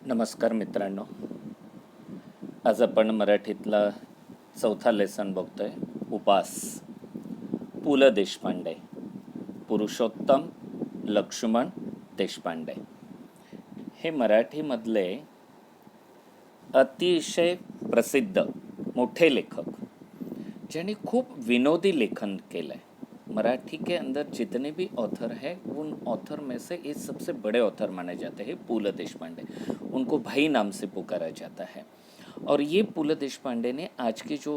नमस्कार मित्रांनो. आज आपण मराठीतला चौथा लेसन बघतोय. उपास. पु ल देशपांडे. पुरुषोत्तम लक्ष्मण देशपांडे हे मराठीमधले अतिशय प्रसिद्ध मोठे लेखक, जिन्हें खूब विनोदी लेखन केलं है. मराठी के अंदर जितने भी ऑथर हैं उन ऑथर में से ये सबसे बड़े ऑथर माने जाते हैं पु ल देशपांडे. उनको भाई नाम से पुकारा जाता है. और ये पु ल देशपांडे ने आज की जो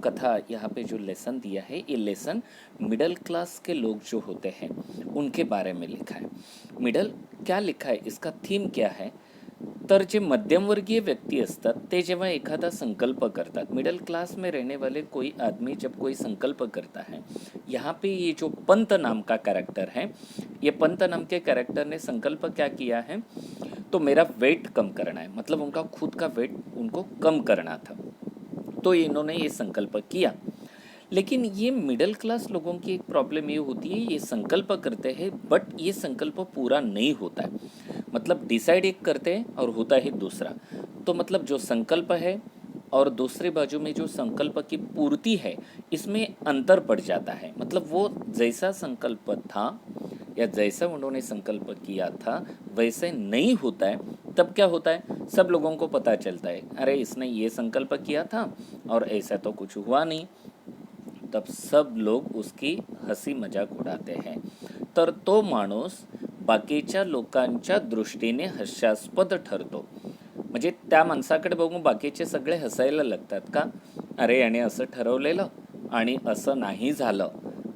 कथा यहाँ पे जो लेसन दिया है, ये लेसन मिडल क्लास के लोग जो होते हैं उनके बारे में लिखा है. मिडल क्या लिखा है, इसका थीम क्या है, तर जे मध्यमवर्गीय व्यक्ति असतात ते जेव्हा एखादा संकल्प करतात, मिडिल क्लास में रहने वाले कोई आदमी जब कोई संकल्प करता है, यहाँ पे ये जो पंत नाम का कैरेक्टर है, ये पंत नाम के कैरेक्टर ने संकल्प क्या किया है, तो मेरा वेट कम करना है, मतलब उनका खुद का वेट उनको कम करना था. तो इन्होंने ये संकल्प किया. लेकिन ये मिडिल क्लास लोगों की एक प्रॉब्लम ये होती है, ये संकल्प करते हैं बट ये संकल्प पूरा नहीं होता है. मतलब डिसाइड एक करते हैं और होता है दूसरा. तो मतलब जो संकल्प है और दूसरे बाजू में जो संकल्प की पूर्ति है, इसमें अंतर पड़ जाता है. मतलब वो जैसा संकल्प था या जैसा उन्होंने संकल्प किया था वैसे नहीं होता है. तब क्या होता है, सब लोगों को पता चलता है, अरे इसने ये संकल्प किया था और ऐसा तो कुछ हुआ नहीं. तब सब लोग उसकी हसी मजाक उडाते हैं. तर तो माणूस बाकीच्या लोकांच्या दृष्टीने हास्यास्पद ठरतो. म्हणजे त्या माणसाकडे बघून बाकीचे सगळे हसायला लागतात का, अरे याने असं ठरवलेलं आणि असं नाही झालं,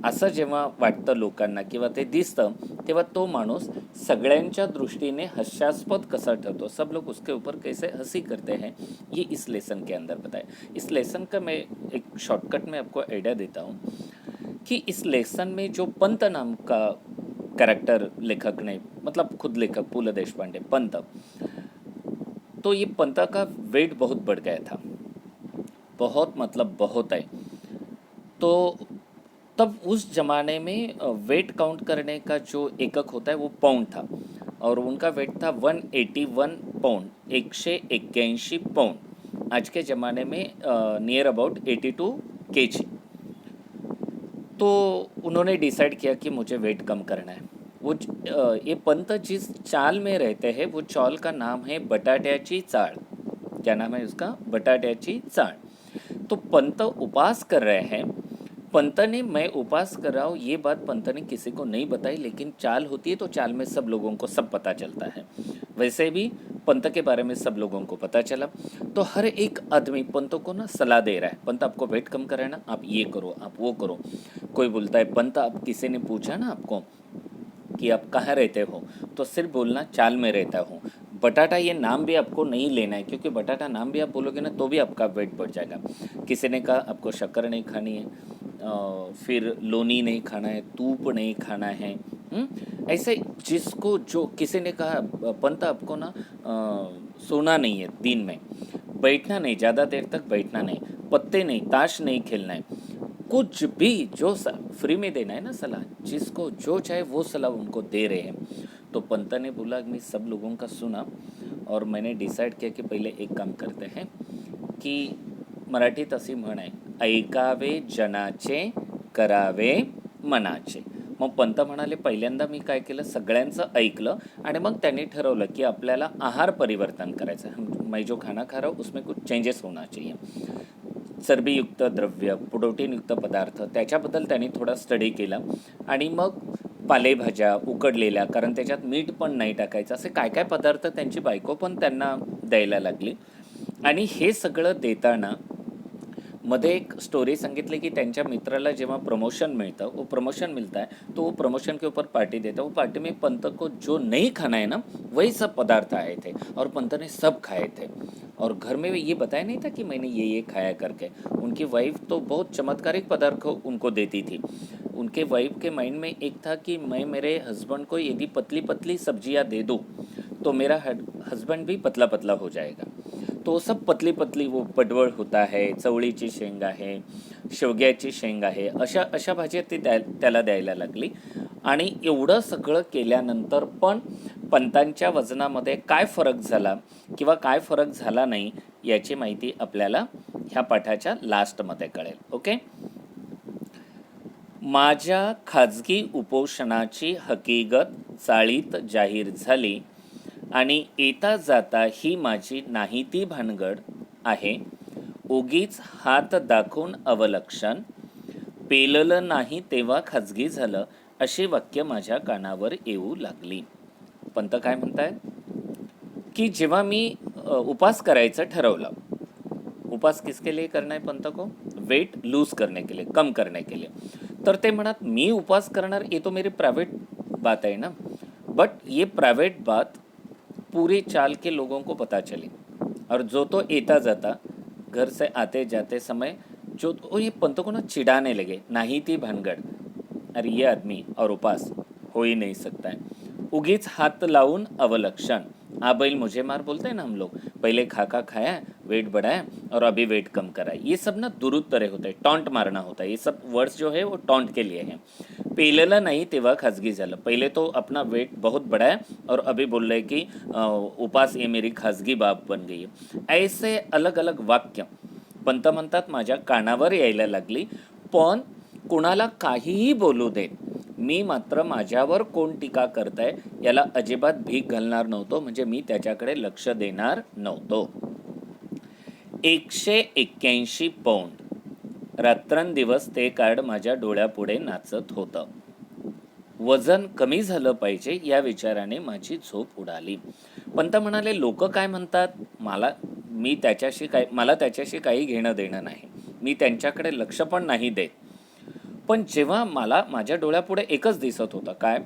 असं जेव्हा वाटतं लोकांना किंवा ते दिसतं, तेव्हा तो माणूस सगळ्यांच्या दृष्टीने हास्यास्पद कसा ठरतो, सब लोग उसके ऊपर कैसे हंसी करते हैं, ये इस लेसन के अंदर बताए. इस लेसन का मैं एक शॉर्टकट में आपको आइडिया देता हूँ कि इस लेसन में जो पंत नाम का कैरेक्टर लेखक ने, मतलब खुद लेखक पु ल देशपांडे पंत, तो ये पंत का वेट बहुत बढ़ गया था. बहुत मतलब बहुत है. तो तब उस ज़माने में वेट काउंट करने का जो एकक होता है वो पाउंड था और उनका वेट था 181 पाउंड, 181 पाउंड. आज के ज़माने में नियर अबाउट 82 kg. तो उन्होंने डिसाइड किया कि मुझे वेट कम करना है. वो ये पंत जिस चाल में रहते हैं वो चाल का नाम है बटाट्याची चाळ. क्या नाम है उसका, बटाट्याची चाळ. तो पंत उपास कर रहे हैं. पंत ने मैं उपास कर रहा हूँ ये बात पंत ने किसी को नहीं बताई, लेकिन चाल होती है तो चाल में सब लोगों को सब पता चलता है. वैसे भी पंत के बारे में सब लोगों को पता चला. तो हर एक आदमी पंत को ना सलाह दे रहा है, पंत आपको वेट कम करना है ना, आप ये करो, आप वो करो. कोई बोलता है पंत आप किसी ने पूछा ना आपको कि आप कहाँ रहते हो, तो सिर्फ बोलना चाल में रहता हूँ. बटाटा ये नाम भी आपको नहीं लेना है, क्योंकि बटाटा नाम भी आप बोलोगे ना तो भी आपका वेट बढ़ जाएगा. किसी ने कहा आपको शक्कर नहीं खानी है, फिर लोनी नहीं खाना है, तूप नहीं खाना है. ऐसे जिसको जो किसी ने कहा पंत आपको ना सोना नहीं है दिन में, बैठना नहीं, ज़्यादा देर तक बैठना नहीं, पत्ते नहीं, ताश नहीं खेलना है, कुछ भी जो फ्री में देना है ना सलाह, जिसको जो चाहे वो सलाह उनको दे रहे हैं. तो पंत ने बोला मैं सब लोगों का सुना और मैंने डिसाइड किया कि पहले एक काम करते हैं की मराठीत अशी म्हण आहे, ऐकावे जनाचे करावे मनाचे. मग पंत म्हणाले पहिल्यांदा मी काय केलं, सगळ्यांचं ऐकलं आणि मग त्यांनी ठरवलं की आपल्याला आहार परिवर्तन करायचं है. मैं जो खाना खा रहा हूँ उसमें कुछ चेंजेस होना चाहिए. चरबीयुक्त द्रव्य, प्रोटीनयुक्त पदार्थ, त्याच्याबद्दल त्यांनी थोडा स्टडी केला आणि मग पालेभाज्या उकडलेल्या, कारण त्याच्यात मीठ पण नाही टाकायचं, असे काय काय पदार्थ त्यांची बायको पण त्यांना द्यायला लागली. आणि हे सगळं देताना मध्ये एक स्टोरी सांगितली की त्यांच्या मित्राला जेव्हा प्रमोशन मिलता है तो वो प्रमोशन के ऊपर पार्टी देता है. वो पार्टी में पंत को जो नहीं खाना है ना वही सब पदार्थ आए थे और पंत ने सब खाए थे. और घर में ये बताया नहीं था कि मैंने ये खाया करके. उनकी वाइफ तो बहुत चमत्कारिक पदार्थ उनको देती थी. उनके वाइफ के माइंड में एक था कि मैं मेरे हस्बैंड को यदि पतली पतली सब्जियां दे दूँ तो मेरा हस्बैंड भी पतला पतला हो जाएगा. तो सब पतली पतली, वो पडवळ होता है, चवळीची शेंग आहे, शेवग्याची शेंग आहे, अशा अशा भाज्या ती त्याला द्यायला लागली. आणि एवढं सगळं केल्यानंतर पण पंतांच्या वजनामध्ये काय फरक झाला किंवा काय फरक झाला नाही याची माहिती आपल्याला ह्या पाठाच्या लास्टमध्ये कळेल. ओके. माझ्या खाजगी उपोषणाची हकीकत चाळीत जाहीर झाली आणि येता जाता ही माझी नाही ती भानगड आहे. उगीच हात दाखवून अवलक्षण, पेललं नाही तेव्हा खाजगी झालं, अशी वाक्य माझ्या कानावर येऊ लागली. पंत काय म्हणताय की जेव्हा मी उपास करायचं ठरवलं, उपास किसके लिए करना है पंत को? वेट लूज करने के लिए, कम करने के लिए. तर ते म्हणत मी उपवास करणार, ये तो मेरी प्राइवेट बात है ना, बट ये प्राइवेट बात पूरे चाल के लोगों को पता चली और जो तो एता जाता घर से आते जाते समय जो तो ये पंत को ना चिढ़ाने लगे, नहीं थी भानगड़, अरे ये आदमी और उपास हो ही नहीं सकता है. उगीच हाथ लाऊन अवलक्षण, आ बैल मुझे मार बोलते हैं ना हम लोग, पहले खा खाया, वेट बढ़ाया और अभी वेट कम करा. ये सब ना दुरुत्तरे होते हैं, टॉन्ट मारना होता है. ये सब वर्ड्स जो है वो टॉन्ट के लिए हैं. पेलेला नहीं तेव्हा खाजगी झालं, पहले तो अपना वेट बहुत बढ़ाया और अभी बोल रहे कि उपास ये मेरी खाजगी बाब बन गई है. ऐसे अलग अलग वाक्य पंत म्हणतात माझ्या कानावर यायला लागली. पण कुणाला काहीही बोलू दे, मी मात्र माझ्यावर कोण टीका करताय याला अजिबात भीक घालणार नव्हतो, म्हणजे मी त्याच्याकडे लक्ष देणार नव्हतो. 181 पौंड रात्रंदिवस ते कार्ड माझ्या डोळ्यापुढे नाचत होतं. वजन कमी झालं पाहिजे या विचाराने माझी झोप उडाली. पंत म्हणाले, लोक काय म्हणतात मला त्याच्याशी काही घेणं देणं नाही, मी त्यांच्याकडे लक्ष पण नाही देत. पण जेव्हा मला माझ्या डोळ्यापुढे एकच दिसत होतं, काय,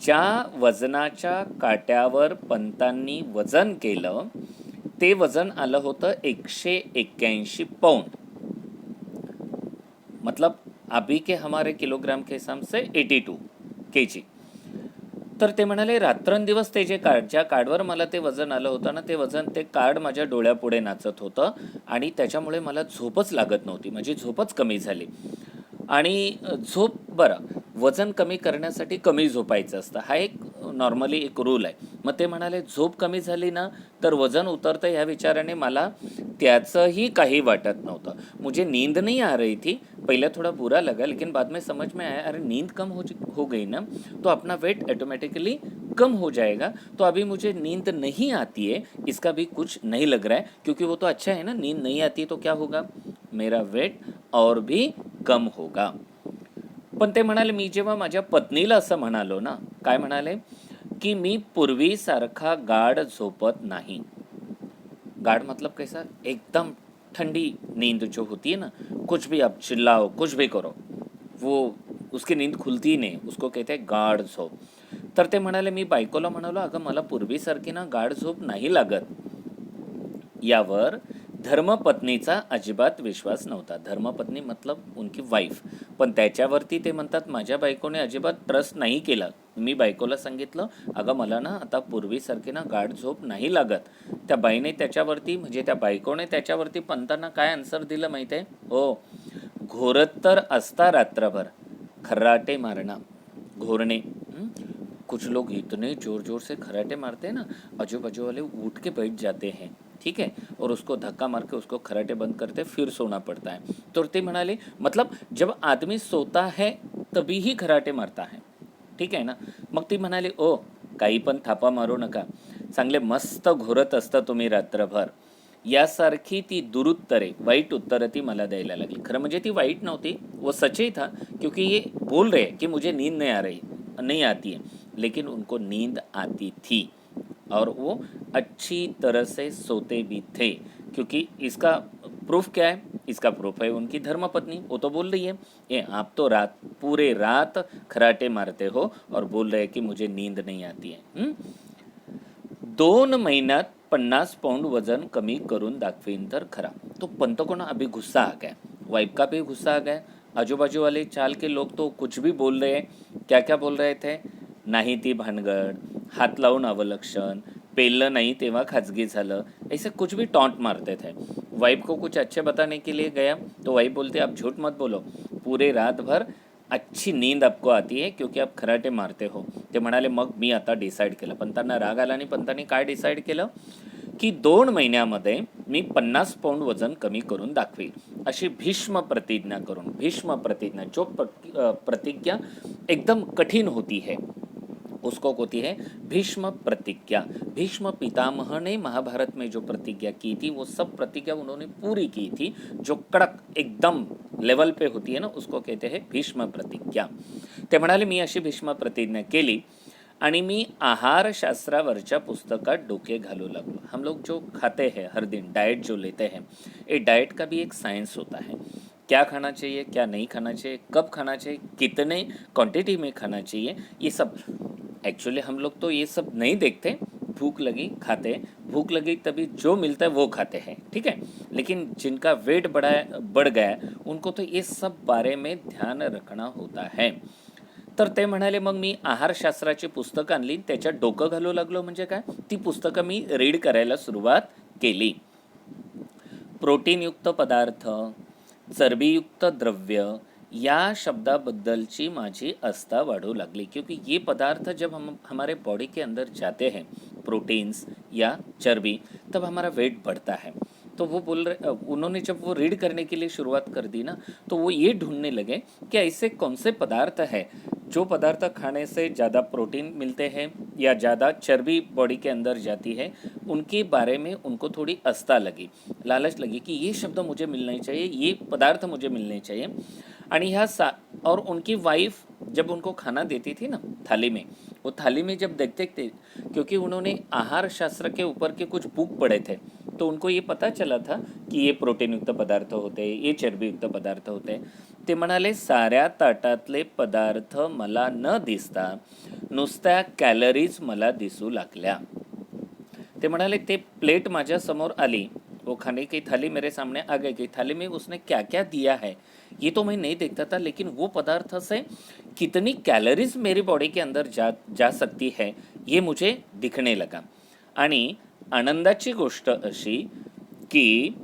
ज्या वजनाच्या काट्यावर पंतांनी वजन केलं ते वजन आलं होतं 181 पौंड. मतलब अभी के हमारे किलोग्राम के हिसाब से 82 kg. तर ते म्हणाले रात्रंदिवस ते ज्या कार्डवर मला ते वजन आलं होतं ना, ते कार्ड माझ्या डोळ्यापुढे नाचत होतं आणि त्याच्यामुळे मला झोपच लागत नव्हती, माझी झोपच कमी झाली. आणि वजन कमी करण्यासाठी कमी झोपायचं असतं, हा एक नॉर्मली एक रूल आहे. मग ते म्हणाले झोप कमी झाली ना तर वजन उतरतं ह्या विचाराने मला त्याचंही काही वाटत नव्हतं. मुझे नींद नहीं आ रही थी, पहले थोड़ा बुरा लगा लेकिन बाद में समझ में आया, अरे नींद कम हो गई ना तो अपना वेट ऑटोमेटिकली कम हो जाएगा, तो अभी मुझे नींद नहीं आती है, इसका भी कुछ नहीं लग रहा है, क्योंकि वो तो अच्छा है ना, नींद नहीं आती तो क्या होगा, मेरा वेट और भी कम होगा. पण ते म्हणाले, मी जेव्हा माझ्या पत्नीला असं म्हणालो ना, काय म्हणाले की मी पूर्वीसारखा गाढ झोपत नाही. गाढ मतलब कैसा, एकदम ठंडी नींद जो होती है ना, कुछ भी आप चिल्लाओ कुछ भी करो वो उसकी नींद खुलती नाही, उसको कहते हैं गाढ झोप. तर ते म्हणाले, मी बायकोला म्हणालो, अगं मला पूर्वीसारखी ना गाढ झोप नाही लागत. यावर धर्मपत्नीचा अजिबात विश्वास नव्हता. धर्मपत्नी मतलब उनकी वाईफ. पण त्याच्यावरती ते म्हणतात माझ्या बायकोने अजिबात ट्रस्ट नाही केला. मी बायकोला सांगितलं, अगं मला ना आता पूर्वीसारखी ना गाढ झोप नाही लागत. त्या बाईने त्याच्यावरती म्हणजे त्या बायकोने त्याच्यावरती पंतांना काय आन्सर दिलं माहिती आहे? हो, घोरत तर असता रात्रभर, खर्राटे मारणा, घोरणे. कुछ लोग इतने जोर जोर से खर्राटे मारते हैं ना, आजू बाजू वाले उठ के बैठ जाते हैं, ठीक है, और उसको धक्का मार के उसको खराटे बंद करते फिर सोना पड़ता है. तो ते म्हणाले, मतलब जब आदमी सोता है तभी ही खराटे मारता है, ठीक आहे ना. मग ती म्हणाली, ओ काही पण थापा मारू नका, चांगले मस्त घोरत असता तुम्ही रात्रभर. यासारखी ती दुरुत्तरे, वाईट उत्तरं ती मला द्यायला लागली. खरं म्हणजे ती वाईट नव्हती, वो सच्चे था, क्योंकि ये बोल रहे कि मुझे नींद नहीं आती है, लेकिन उनको नींद आती थी और वो अच्छी तरह से सोते भी थे. क्योंकि इसका प्रूफ क्या है, इसका प्रूफ है उनकी धर्मपत्नी. वो तो बोल रही है, ये आप तो पूरे रात खराटे मारते हो और बोल रहे हैं कि मुझे नींद नहीं आती है. 2 महिन्यात 50 पौंड वजन कमी करून दाखवीन तर खरा. तो पंत को ना अभी गुस्सा आ गया, वाइफ का भी गुस्सा आ गया. आजू बाजू वाले चाल के लोग तो कुछ भी बोल रहे हैं. क्या क्या बोल रहे थे, नाही ती भानगड, हात लावून अवलक्षण, पेललं नहीं तेव्हा खाजगी झालं, ऐसे कुछ भी टॉन्ट मारते थे. वाइफ को कुछ अच्छे बताने के लिए गया तो वाइफ बोलते, आप झूठ मत बोलो, पूरे रात भर अच्छी नींद आपको आती आहे क्योंकि आप खराटे मारते हो. ते म्हणाले मग मी आता डिसाईड केलं. पंतांना राग आला आणि पंतांनी काय डिसाईड केलं की 2 महिन्यामध्ये मी 50 पौंड वजन कमी करून दाखवेल, अशी भीष्म प्रतिज्ञा करून. भीष्म प्रतिज्ञा जो प्रतिज्ञा एकदम कठिन होती है उसको होती है भीष्म प्रतिज्ञा. भीष्म पितामह ने महाभारत में जो प्रतिज्ञा की थी वो सब प्रतिज्ञा उन्होंने पूरी की थी. जो कड़क एकदम लेवल पे होती है ना उसको कहते हैं भीष्म प्रतिज्ञा. ते म्हणाले मी अशी भीष्म प्रतिज्ञा केली आणि मी आहारशास्त्रावरच्या पुस्तकात डोके घालू लागलो. हम लोग जो खाते हैं हर दिन, डाइट जो लेते हैं, ये डाइट का भी एक साइंस होता है. क्या खाना चाहिए, क्या नहीं खाना चाहिए, कब खाना चाहिए, कितने क्वांटिटी में खाना चाहिए, ये सब एक्चुअली हम लोग तो ये सब नहीं देखते. भूख लगी खाते, भूख लगी तभी जो मिलता है वो खाते हैं, ठीक है. लेकिन जिनका वेट बढ़ गया है उनको तो ये सब बारे में ध्यान रखना होता है. तर ते म्हणाले मग मी आहारशास्त्राची पुस्तकं आणली, त्याच्यात डोकं घालू लागलो. म्हणजे काय, ती पुस्तकं मी रीड करायला सुरुवात केली. प्रोटीनयुक्त पदार्थ, चरबीयुक्त द्रव्य या शब्दाबद्दलची माझी आस्था वाढू लागली. क्योंकि ये पदार्थ जब हम हमारे बॉडी के अंदर जाते हैं, प्रोटीन्स या चर्बी, तब हमारा वेट बढ़ता है. तो वो उन्होंने जब वो रीड करने के लिए शुरुआत कर दी ना, तो वो ये ढूंढने लगे कि ऐसे कौन से पदार्थ है जो पदार्थ खाने से ज़्यादा प्रोटीन मिलते हैं या ज़्यादा चर्बी बॉडी के अंदर जाती है. उनके बारे में उनको थोड़ी आस्था लगी, लालच लगी कि ये शब्द मुझे मिलने चाहिए, ये पदार्थ मुझे मिलने चाहिए. आणि और उनकी वाइफ जब उनको खाना देती थी ना थाली में, वो थाली में जब देखते थे, क्योंकि उन्होंने आहार शास्त्र के ऊपर के कुछ बुक पढ़े थे, तो उनको ये पता चला था की ये प्रोटीनयुक्त पदार्थ होते, ये चरबीयुक्त पदार्थ होते. ते म्हणाले साऱ्या ताटातले पदार्थ मला न दिसता नुसत्या कॅलरीज मला दिसू लागल्या. ते म्हणाले ते प्लेट माझ्या समोर आली, वो खाने की थाली मेरे सामने आ गई कि थाली में उसने क्या क्या दिया है ये तो मैं नहीं देखता था, लेकिन वो पदार्थ से कितनी कैलोरीज मेरी बॉडी के अंदर जा सकती है ये मुझे दिखने लगा. आणि आनंदाची गोष्ट अशी की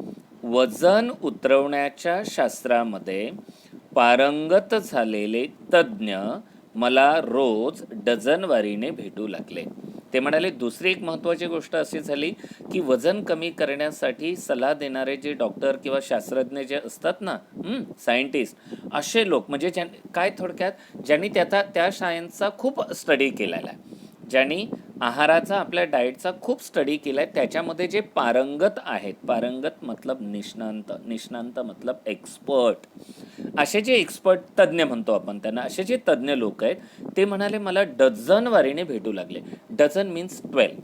वजन उतरवण्याच्या शास्त्रामध्ये पारंगत झालेले तज्ज्ञ मला रोज डझनवारीने भेटू लागले. ते म्हणाले दुसरी एक महत्त्वाची गोष्ट अशी झाली की वजन कमी करण्यासाठी सल्ला देणारे जे डॉक्टर किंवा शास्त्रज्ञ जे असतात ना, सायंटिस्ट, असे लोक म्हणजे काय थोडक्यात ज्यांनी त्या सायन्सचा खूप स्टडी केलेला आहे, ज्यांनी आहाराचा आपल्या डाएटचा खूप स्टडी केला आहे, त्याच्यामध्ये जे पारंगत आहेत, पारंगत मतलब निष्णांत, निष्णांत मतलब एक्सपर्ट, असे जे एक्सपर्ट तज्ज्ञ म्हणतो आपण त्यांना, असे जे तज्ज्ञ लोक आहेत ते म्हणाले मला डझनवारीने भेटू लागले. डझन मीन्स 12,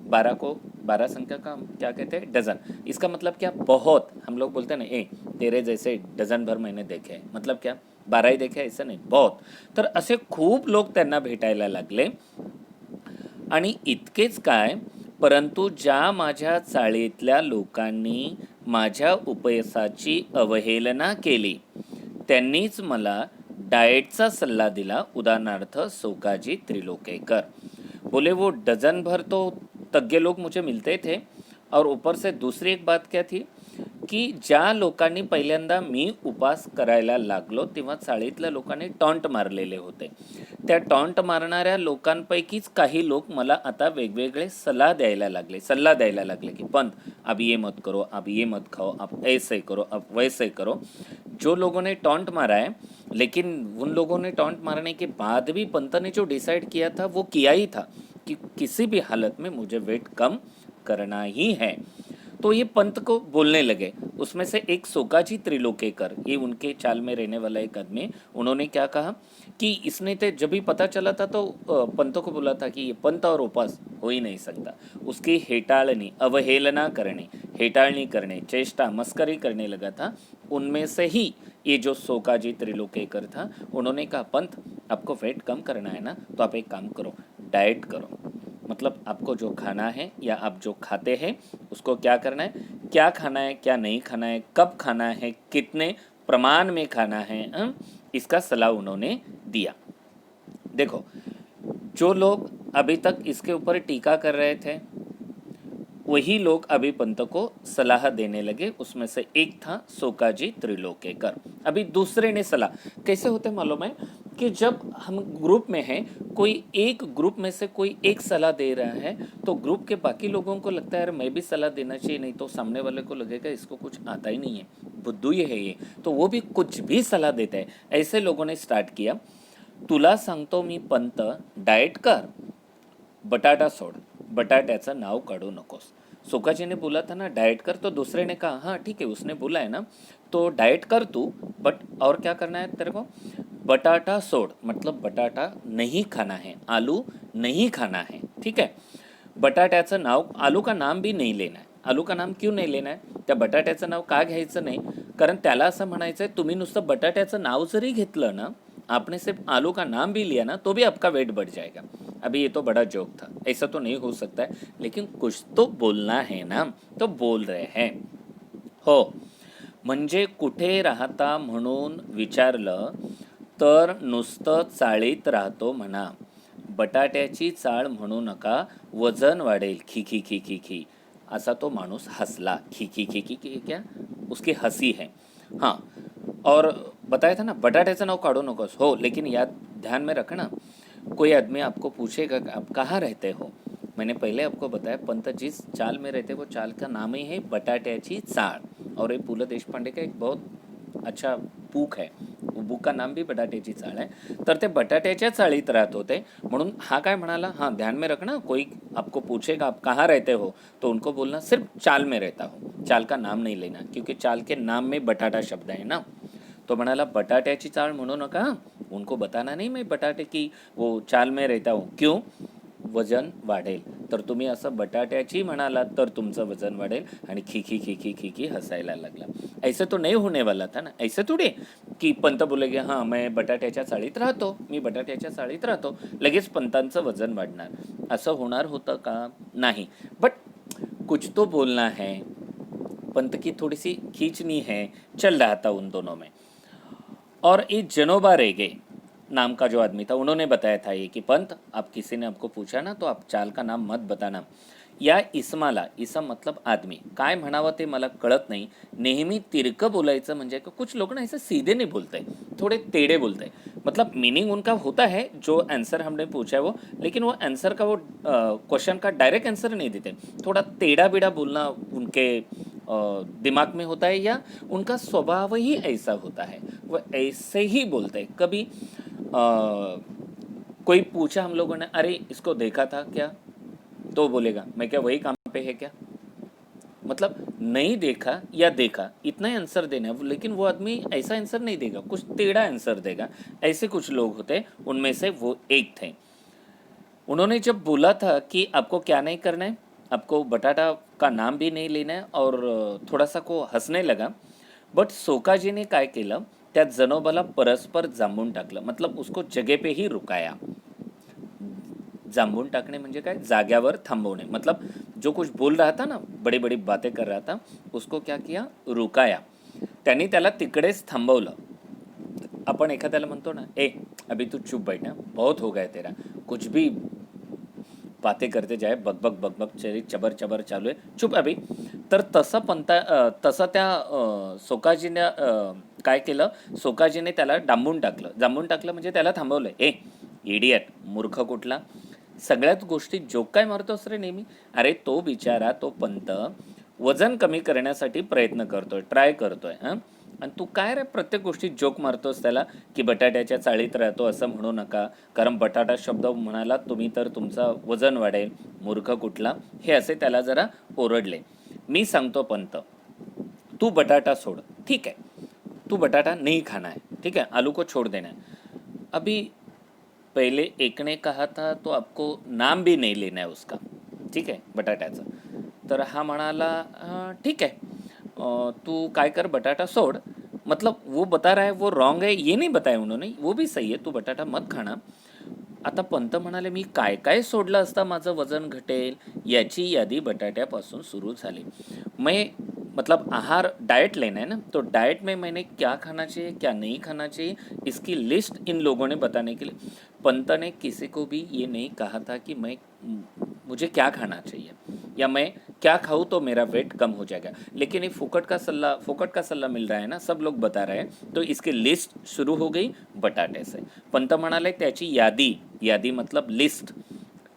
12 को 12 संख्या का क्या कहते हैं, डजन. इसका मतलब क्या, बहुत. हम लोग बोलते हैं ना, ए तेरे जैसे डझन भर मैंने देखे हैं, मतलब क्या 12 ही देखे ऐसा नाही, बहुत. तर असे खूप लोक त्यांना भेटायला लागले. आणि इतकेच काय, परंतु ज्या माझ्या चाळीतल्या लोकांनी माझ्या उपदेशाची अवहेलना केली त्यांनीच मला डाएटचा सल्ला दिला. उदाहरणार्थ सोकाजी त्रिलोकेकर. बोले वो डजन भर तो तज्ञ लोग मुझे मिलते थे, और ऊपर से दूसरी एक बात क्या थी की ज्या लोकांनी पहिल्यांदा मी उपास करायला लागलो तेव्हा चाळीतल्या लोकांनी टॉन्ट मारलेले होते, त्या टॉन्ट मारणाऱ्या लोकांपैकीच काही लोक मला आता वेगवेगळे सल्ला द्यायला लागले की पंत अब ये मत करो, अब ये मत खाओ, अब ऐसे करो, अब वैसे करो. जो लोगों ने टॉन्ट मारा है, लेकिन उन लोगों ने टॉन्ट मारने के बाद भी पंत ने जो डिसाइड किया था वो किया ही था कि किसी भी हालत में मुझे वेट कम करना ही है. तो ये पंत को बोलने लगे. उसमें से एक सोकाजी त्रिलोकेकर, ये उनके चाल में रहने वाला एक आदमी, उन्होंने क्या कहा कि इसने तो जब भी पता चला था तो पंत को बोला था कि ये पंत और उपास हो ही नहीं सकता. उसकी हेटाळनी, अवहेलना करने, हेटाळनी करने, चेष्टा मस्करी करने लगा था. उनमें से ही ये जो सोकाजी त्रिलोकेकर था, उन्होंने कहा पंत आपको वेट कम करना है ना, तो आप एक काम करो, डाइट करो. मतलब आपको जो खाना है या आप जो खाते हैं उसको क्या करना है, क्या खाना है, क्या नहीं खाना है, कब खाना है, कितने प्रमाण में खाना है, इसका सलाह उन्होंने दिया. देखो, जो लोग अभी तक इसके ऊपर टीका कर रहे थे वही लोग अभी पंत को सलाह देने लगे। उसमें से एक था सोकाजी त्रिलोकेकर। अभी दूसरे ने सलाह, कैसे होते मालूम है कि जब हम ग्रुप में हैं, कोई एक ग्रुप में से कोई एक सलाह दे रहा है तो ग्रुप के बाकी लोगों को लगता है यार मैं भी सलाह देना चाहिए, नहीं तो सामने वाले को लगेगा इसको कुछ आता ही नहीं है, बुद्धू ही है ये, तो वो भी कुछ भी सलाह देता है। ऐसे लोगों ने स्टार्ट किया, तुला सांगतो मी पंत, डाएट कर, बटाटा सोड, बटाट्याचं नाव काढू नकोस। सोकाजीने बोला था ना डाइट कर, तो दूसरे ने कहा हाँ ठीक है, उसने बोला है ना तो डाइट कर तू, बट और क्या करना है तेरे को, बटाटा सोड, मतलब बटाटा नहीं खाना है, आलू नहीं खाना है, ठीक है। बटाट्याचं नाव, आलू का नाम भी नाही लेना आहे। आलू का नाम क्यों नाही लेना आहे, त्या बटाट्याचं नाव का घ्यायचं नाही, कारण त्याला असं म्हणायचं आहे तुम्ही नुसतं बटाट्याचं नाव जरी घेतलं ना, आपने सिर्फ आलू का नाम भी लिया ना तो भी आपका वेट बढ़ जाएगा। अभी ये तो बड़ा जोक था, ऐसा तो नहीं हो सकता है, लेकिन कुछ तो बोलना है ना, तो बोल रहे हैं हो। म्हणजे कुठे राहता म्हणून विचारलं तर नुसतं चाळीत राहतो म्हणा, बटाट्याची चाळ म्हणू नका, वजन वाढेल, खी खी खी खी खी। असा तो माणूस हंसला, खी खी खी खी खी, क्या उसकी हंसी है। हाँ, और बताया था ना बटाट्याचं नाव काढू नकोस, हो, लेकिन याद ध्यान में रखना, कोई आदमी आपको पूछेगा कि आप कहाँ रहते हो, मैंने पहले आपको बताया पंत जिस चाल में रहते वो चाल का नाम ही है बटाट्याची चाळ, और ये पु ल देशपांडे का एक बहुत अच्छा बुक है, वो बुक का नाम भी बटाट्याची चाळ है। तर ते बटाट्याच्या चाळीत राहत होते, म्हणून हा काय म्हणाला, हाँ ध्यान में रखना, कोई आपको पूछेगा आप कहाँ रहते हो तो उनको बोलना सिर्फ चाल में रहता हूँ, चाल का नाम नहीं लेना, क्योंकि चाल के नाम में बटाटा शब्द है ना। तो म्हणाला बटाट्याची चाळ म्हणू नका, उनको बताना नहीं मैं बटाटे की वो चाल में रहता हूँ, क्यों, वजन वाढेल। तर तुम्ही असं बटाट्याची म्हणालात तर तुमचं वजन वाढेल, आणि खी खी खी खी खी खी हसायला लागला। ऐसे तो नहीं होने वाला था ना, ऐसे थोडे की पंत बोलेगे हां मैं बटाट्याच्या चाळीत राहतो, मी बटाट्याच्या चाळीत राहतो, लगेच पंतांचं वजन वाढणार, असं होणार होतं का, नाही। बट कुछ तो बोलना है, पंत की थोड़ी सी खींचनी है, चल रहा था उन दोनों में। और ये जनोबा रेगे नाम का जो आदमी था, उन्होंने बताया था ये कि पंत आप किसी ने आपको पूछा ना तो आप चाल का नाम मत बताना, या इसमाला, इसम मतलब आदमी, काय म्हणावं ते मला कळत नाही, नेहमी तिरकं बोलायचं, म्हणजे कुछ लोग ना ऐसे सीधे नहीं बोलते, थोड़े टेढ़े बोलते हैं, मतलब मीनिंग उनका होता है जो आंसर हमने पूछा है वो, लेकिन वो आंसर का वो क्वेश्चन का डायरेक्ट आंसर नहीं देते, थोड़ा टेढ़ा बेढ़ा बोलना उनके दिमाग में होता है, या उनका स्वभाव ही ऐसा होता है, वो ऐसे ही बोलते हैं। कभी कोई पूछा हम लोगों ने, अरे इसको देखा था क्या, तो बोलेगा मैं क्या वही काम पे है क्या, मतलब नहीं देखा या देखा इतना ही आंसर देना है, लेकिन वो आदमी ऐसा आंसर नहीं देगा, कुछ टेढ़ा आंसर देगा। ऐसे कुछ लोग होते, उनमें से वो एक थे। उन्होंने जब बोला था कि आपको क्या नहीं करना है, आपको बटाटा का नाम भी नहीं लेना है, और थोड़ा सा को हंसने लगा, बट सोकाजीने काय केलं, त्या जनोबाला परस्पर जांभून टाकलं, मतलब उसको जगह पे ही रुकाया। जांभून टाकणे म्हणजे काय, जाग्यावर थांबवणे, मतलब जो कुछ बोल रहा था ना, बड़ी बड़ी बातें कर रहा था, उसको क्या किया, रुकाया, त्यांनी त्याला तिकडेच थांबवलं। आपण एखाद्याला म्हणतो ना, ए अभी तू चुप बैठ ना, बहुत हो गया तेरा, कुछ भी बातें करते जाए, बक बक बक बक चरी चबर चबर चालू आहे, चुप अभी। तर तसं त्या सोकाजीने काय केलं, सोकाजीने त्याला जांभून टाकलं म्हणजे त्याला थांबवलं, ए इडियट, मूर्ख कुठला, सगळ्याच गोष्टी जोक काय मारतोस रे नेहमी, अरे तो बिचारा, तो पंत वजन कमी करण्यासाठी प्रयत्न करतोय, ट्राय करतोय, हां, आणि तू काय रे प्रत्येक गोष्टीत जोक मारतोस त्याला, की बटाट्याच्या चाळीत राहतो असं म्हणू नका, कारण बटाटा शब्द म्हणाला तुम्ही तर तुमचं वजन वाढेल, मूर्ख कुठला, हे असे त्याला जरा ओरडले। मी सांगतो पंत, तू बटाटा छोड़, ठीक है, तू बटाटा नहीं खाना है, ठीक है, आलू को छोड़ देना है। अभी पहले एक ने कहा था तो आपको नाम भी नहीं लेना है उसका, ठीक है, बटाट्याचं। तर हा म्हणाला ठीक है, तू काय कर, बटाटा छोड़, मतलब वो बता रहा है वो रॉन्ग है, ये नहीं बताया उन्होंने, वो भी सही है, तू बटाटा मत खाना। आता पंत म्हणाले मी काय काय सोडलं असता माझं वजन घटेल, याची यादी बटाट्यापासून सुरू झाली। मैं मतलब आहार डाइट लेना है ना, तो डाइट में मैंने क्या खाना चाहिए क्या नहीं खाना चाहिए इसकी लिस्ट इन लोगों ने बताने के लिए, पंत ने किसी को भी ये नहीं कहा था कि मैं मुझे क्या खाना चाहिए या मैं क्या खाऊं तो मेरा वेट कम हो जाएगा। लेकिन ये फुकट का सल्ला मिल रहा है ना, सब लोग बता रहे हैं, तो इसकी लिस्ट शुरू हो गई बटाटे से. पंत म्हणाले त्याची यादी, यादी मतलब लिस्ट,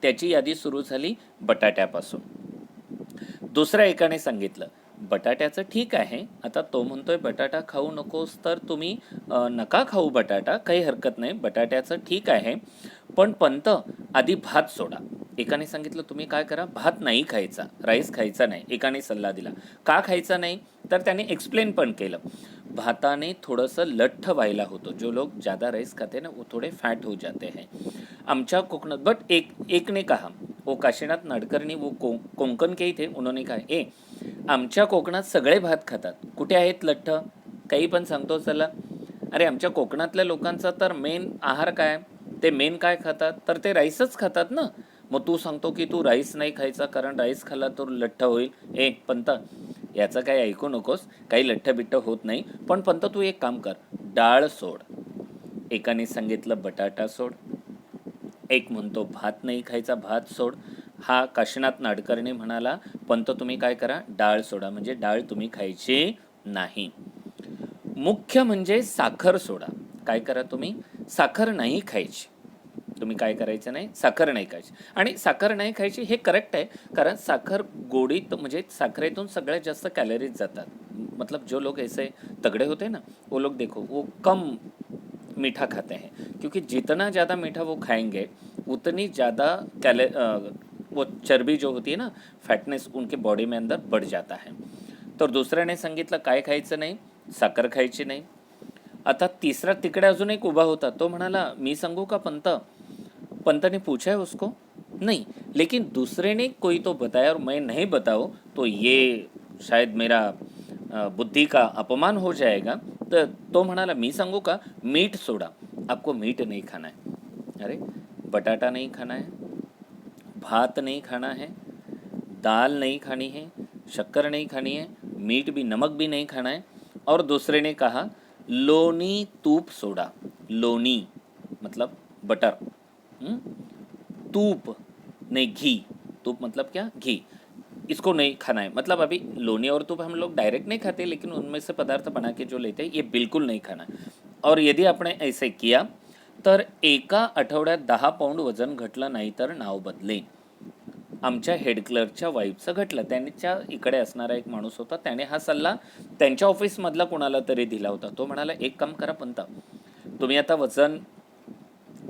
त्याची यादी सुरू झाली बटाट्यापासून. दुसऱ्या एकाने सांगितलं बटाट्याचं ठीक आहे, आता तो म्हणतोय बटाटा खाऊ नकोस तर तुम्ही नका खाऊ बटाटा, काही हरकत नाही, बटाट्याचं ठीक आहे, पण पंत आधी भात सोडा. एकाने सांगितलं तुम्ही काय करा, भात नाही खायचा, राईस खायचा नाही. एकाने सल्ला दिला का खायचा नाही, तर त्याने एक्सप्लेन पण केलं. भाताने थोडंसं लठ्ठ व्हायला होतं, जो लोग ज़्यादा राइस खाते हैं ना वो थोड़े फैट हो जाते हैं. आमच्या कोकणात बट एक ने कहा, वो काशीनाथ नाडकर्णी वो कोंकण के ही थे, उन्होंने कहा आमच्या कोकणात सगळे भात खातात, कुठे आहेत लठ्ठ, काही पण सांगतो चला. अरे आमच्या कोकणातल्या लोकांचा तर मेन आहार काय, ते मेन काय खातात, तर ते राईसच खातात ना. मग तू सांगतो की तू राईस नाही खायचा कारण राईस खाल्ला तर लठ्ठ होईल. पंत याचं काही ऐकू नकोस, काही लठ्ठ बिठ्ठ होत नाही. पण पंत तू एक काम कर, डाळ सोड. एकाने सांगितलं बटाटा सोड, एक म्हणतो भात नाही खायचा, भात सोड. हा काशीनाथ नाडकर्णी म्हणाला पंत तुम्ही काय करा, डाळ सोडा, म्हणजे डाळ तुम्ही खायची नाही. मुख्य म्हणजे साखर सोडा. काय करा तुम्ही, साखर नाही खायची. तुम्ही काय करायचं नाही, साखर नाही खायची. आणि साखर नाही खायची हे करेक्ट आहे, कारण साखर गोडीत म्हणजे साखरेतून सगळ्यात जास्त कॅलरीज जातात. मतलब जो लोग ऐसे तगड़े होते हैं ना, वो लोग देखो वो कम मीठा खाते हैं, क्योंकि जितना ज़्यादा मीठा वो खाएंगे उतनी ज़्यादा वो चर्बी जो होती है ना, फैटनेस उनके बॉडी में अंदर बढ़ जाता है. तर दुसऱ्याने सांगितलं काय खायचं नाही, साखर खायची नाही. आता तिसरा तिकडे अजून एक उभा होता, तो म्हणाला मी सांगू का पंत. पंत ने पूछा है उसको, नहीं, लेकिन दूसरे ने कोई तो बताया और मैं नहीं बताऊँ तो ये शायद मेरा बुद्धि का अपमान हो जाएगा. तो म्हणाला मी सांगू का, मीठ सोडा, आपको मीठ नहीं खाना है. अरे बटाटा नहीं खाना है, भात नहीं खाना है, दाल नहीं खानी है, शक्कर नहीं खानी है, मीठ भी नमक भी नहीं खाना है. और दूसरे ने कहा लोनी तूप सोडा. लोनी मतलब बटर, तूप नहीं घी, तूप मतलब क्या, घी, इसको नहीं खाना है. मतलब अभी लोनी और तूप हम लोग डायरेक्ट नहीं खाते, लेकिन उनमें से पदार्थ बना के जो लेते हैं ये बिल्कुल नहीं खाना है. और यदि आपने ऐसे किया तर एका आठवड्यात 10 पाऊंड वजन घटलं नाही तर नाव बदलेन. आमच्या हेड क्लर्कच्या वाईफचं घटलं. त्यांच्या इकडे असणारा एक माणूस होता, त्याने हा सल्ला त्यांच्या ऑफिसमधला कोणाला तरी दिला होता. तो म्हणाला एक काम करा पंत, तुम्ही आता वजन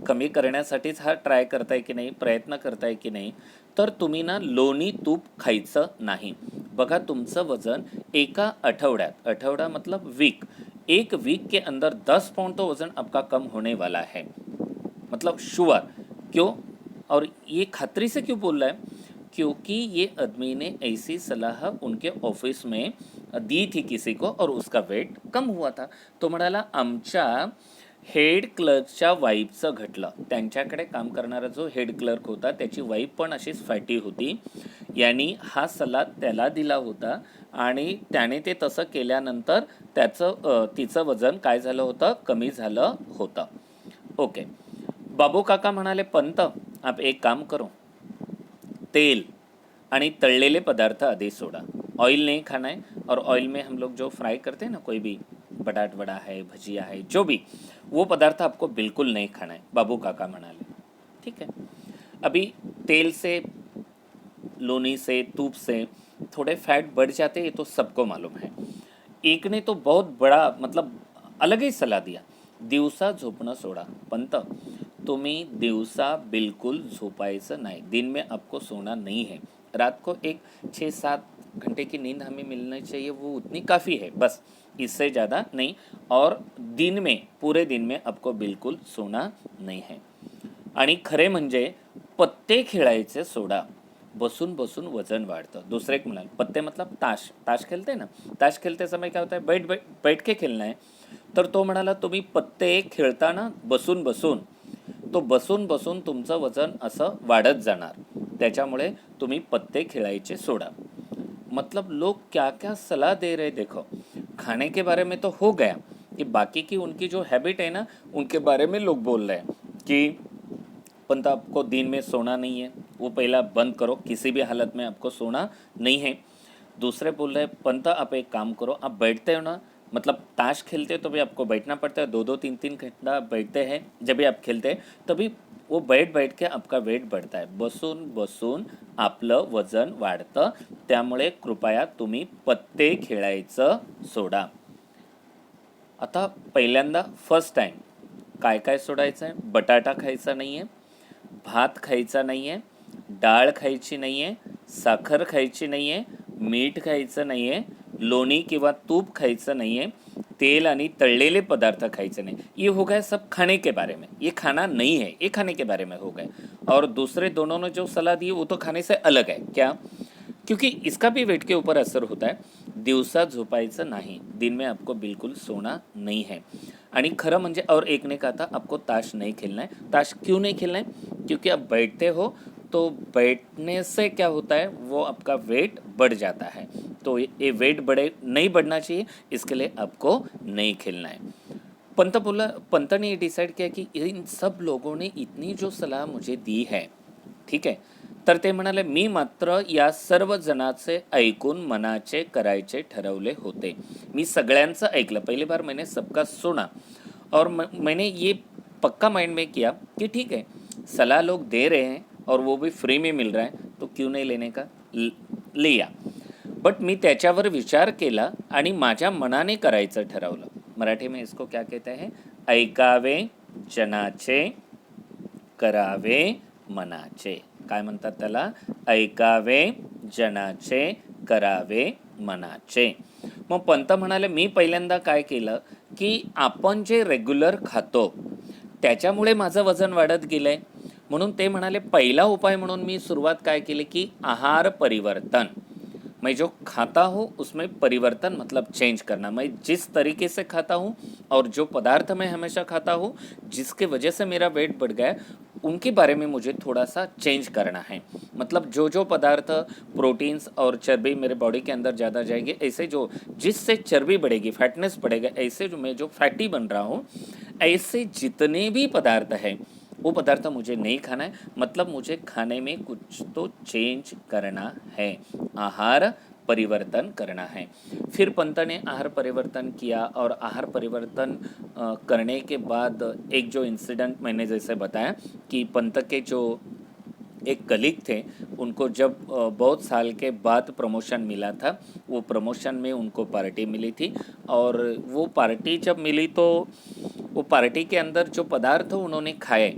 कमी करण्यासाठीच हा ट्राय करताय की नाही, प्रयत्न करताय की नाही, तर तुम्ही ना लोणी तूप खायचं नाही. बघा तुमचं वजन एका आठवड्यात, आठवडा मतलब वीक, एक वीक के अंदर 10 पाउंड तो वजन आपका कम होने वाला है. मतलब श्योर. क्यों, और ये खातरी से क्यों बोल रहा है, क्योंकि ये आदमी ने ऐसी सलाह उनके ऑफिस में दी थी किसी को और उसका वेट कम हुआ था. तो म्हणाला आमच्या हेड क्लर्कच्या वाईफचं घटलं. त्यांच्याकडे काम करणारा जो हेड क्लर्क होता त्याची वाईफ पण अशीच फॅटी होती. यांनी हा सल्ला त्याला दिला होता आणि त्याने ते तसं केल्यानंतर तिचं वजन काय झालं होतं, कमी झालं होतं. ओके. बाबू काका म्हणाले पंत आप एक काम करो, तेल आणि तळलेले पदार्थ आधी सोडा. ऑयल नहीं खाना है, और ऑयल में हम लोग जो फ्राई करते हैं ना, कोई भी बटाट वड़ा है, भजिया है, जो भी, वो पदार्थ आपको बिल्कुल नहीं खाना है, बाबू काका म्हणाले. ठीक है. अभी तेल से, लोनी से, तूप से थोड़े फैट बढ़ जाते हैं, ये तो सबको मालूम है. एक ने तो बहुत बड़ा मतलब अलग ही सलाह दिया, दिवसा झोपणं सोडा. पंत तुम्ही दिवसा बिल्कुल झोपायचं नाही, दिन में आपको सोना नहीं है. रात को एक 6-7 घंटे की नींद हमें मिलनी चाहिए, वो उतनी काफ़ी है, बस इससे ज़्यादा नहीं. और दिन में, पूरे दिन में आपको बिल्कुल सोना नहीं है. आणि खरे म्हणजे पत्ते खेळायचे सोडा, बसून बसून वजन वाढतं. दुसरे एक म्हणाल पत्ते मतलब ताश, ताश खेलते ना, ताश खेलते समय क्या होता है, बैठ के खेलना है. तर तो म्हणाला तुम्ही पत्ते खेळताना बसून बसून, तो बसून बसून तुमचं वजन असं वाढत जाणार, त्याच्यामुळे तुम्ही पत्ते खेळायचे सोडा. मतलब लोग क्या क्या सलाह दे रहे, देखो खाने के बारे में तो हो गया, कि बाकी की उनकी जो हैबिट है ना, उनके बारे में लोग बोल रहे हैं कि पंत आपको दिन में सोना नहीं है, वो पहला बंद करो, किसी भी हालत में आपको सोना नहीं है। दूसरे बोल रहे पंत आप एक काम करो, आप बैठते हो ना, मतलब ताश खेलते हो तो भी आपको बैठना पड़ता है, 2-2 3-3 घंटा बैठते हैं जब भी आप खेलते हैं, तभी वो बैठ के आपका वेट बढ़ता आहे. बसून बसून आपलं वजन वाढतं. त्यामुळे कृपया तुम्ही पत्ते खेळायचं सोडा. आता पहिल्यांदा फर्स्ट टाइम काय काय सोडायचं आहे? बटाटा खायचा नाही आहे, भात खायचा नाही आहे, डाळ खायची नाही आहे, साखर खायची नाही आहे, मीठ खायचं नाही आहे, लोणी किंवा तूप खायचं नहीं है, तेल आणि तळलेले पदार्थ खायचे नहीं. ये हो गए सब खाने के बारे में, ये खाना नहीं है, ये खाने के बारे में हो गए. और दूसरे दोनों ने जो सलाह दी वो तो खाने से अलग है. क्या? क्योंकि इसका भी वेट के ऊपर असर होता है. दिवसा झोपायचं नाही, दिन में आपको बिल्कुल सोना नहीं है. आणि खरं म्हणजे और एक ने कहा था आपको ताश नहीं खेलना है. ताश क्यों नहीं खेलना है? क्योंकि आप बैठते हो तो बैठने से क्या होता है, वो आपका वेट बढ़ जाता है. तो ये वेट नहीं बढ़ना चाहिए, इसके लिए आपको नहीं खेलना है. पंत ने ये डिसाइड किया कि इन सब लोगों ने इतनी जो सलाह मुझे दी है, ठीक है, तर ते म्हणाले मी मात्र या सर्व जणाचे ऐकून मनाचे करायचे ठरवले होते. मी सगळ्यांचं ऐकलं. पहली बार मैंने सबका सुना और मैंने ये पक्का माइंड में किया कि ठीक है, सलाह लोग दे रहे हैं और वो भी फ्री में मिल रहा है, तो क्यों नहीं लेने का, लिया. बट मी त्याच्यावर विचार केला आणि माझ्या मनाने करायचं ठरवलं. मराठी में इसको क्या कहते हैं? ऐकावे जनाचे, करावे मनाचे. काय म्हणतात त्याला? ऐकावे जनाचे, करावे मनाचे. मग पंत म्हणाले मी पहिल्यांदा काय केलं की आपण जे रेग्युलर खातो त्याच्यामुळे माझं वजन वाढत गेलंय, म्हणून ते म्हणाले पहिला उपाय म्हणून मी सुरुवात काय केली की आहार परिवर्तन. मैं जो खाता हूँ उसमें परिवर्तन मतलब चेंज करना. मैं जिस तरीके से खाता हूँ और जो पदार्थ मैं हमेशा खाता हूँ जिसके वजह से मेरा वेट बढ़ गया है, उनके बारे में मुझे थोड़ा सा चेंज करना है. मतलब जो जो पदार्थ प्रोटीन्स और चर्बी मेरे बॉडी के अंदर ज़्यादा जाएगी, ऐसे जो जिससे चर्बी बढ़ेगी, फैटनेस बढ़ेगा, ऐसे जो मैं जो फैटी बन रहा हूँ, ऐसे जितने भी पदार्थ हैं वो पदार्थ मुझे नहीं खाना है. मतलब मुझे खाने में कुछ तो चेंज करना है, आहार परिवर्तन करना है. फिर पंत ने आहार परिवर्तन किया और आहार परिवर्तन करने के बाद एक जो इंसिडेंट मैंने जैसे बताया कि पंत के जो एक कलीग थे, उनको जब बहुत साल के बाद प्रमोशन मिला था, वो प्रमोशन में उनको पार्टी मिली थी. और वो पार्टी जब मिली तो वो पार्टी के अंदर जो पदार्थ उन्होंने खाए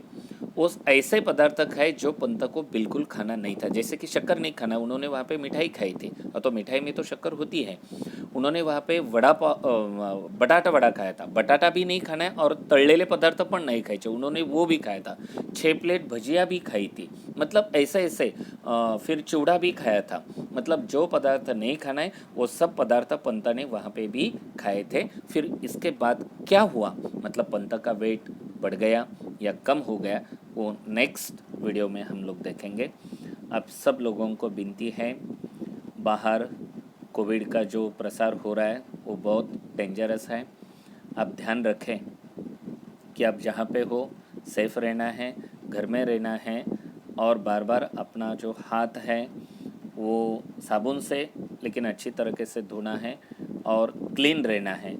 वो ऐसे पदार्थ खाए जो पंत को बिल्कुल खाना नहीं था. जैसे कि शक्कर नहीं खाना, उन्होंने वहाँ पे मिठाई खाई थी, और तो मिठाई में तो शक्कर होती है. उन्होंने वहाँ पे बटाटा वड़ा खाया था, बटाटा भी नहीं खाना है, और तळलेले पदार्थ पण नहीं खायचे, उन्होंने वो भी खाया था. 6 प्लेट भजिया भी खाई थी. मतलब ऐसे फिर चूड़ा भी खाया था. मतलब जो पदार्थ नहीं खाना है वो सब पदार्थ पंत ने वहाँ पे भी खाए थे. फिर इसके बाद क्या हुआ, मतलब पंत का वेट बढ़ गया या कम हो गया, वो नेक्स्ट वीडियो में हम लोग देखेंगे. अब सब लोगों को विनती है, बाहर कोविड का जो प्रसार हो रहा है वो बहुत डेंजरस है. आप ध्यान रखें कि आप जहाँ पे हो सेफ रहना है, घर में रहना है, और बार बार अपना जो हाथ है वो साबुन से लेकिन अच्छी तरीके से धोना है और क्लीन रहना है.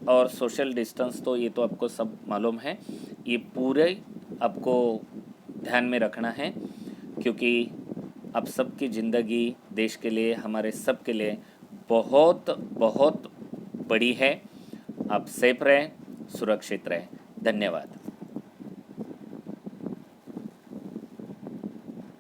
और सोशल डिस्टेंस तो ये तो आपको सब मालूम है, ये पूरे आपको ध्यान में रखना है, क्योंकि आप सबकी ज़िंदगी देश के लिए, हमारे सब के लिए बहुत बहुत बड़ी है. आप सेफ रहें, सुरक्षित रहें. धन्यवाद.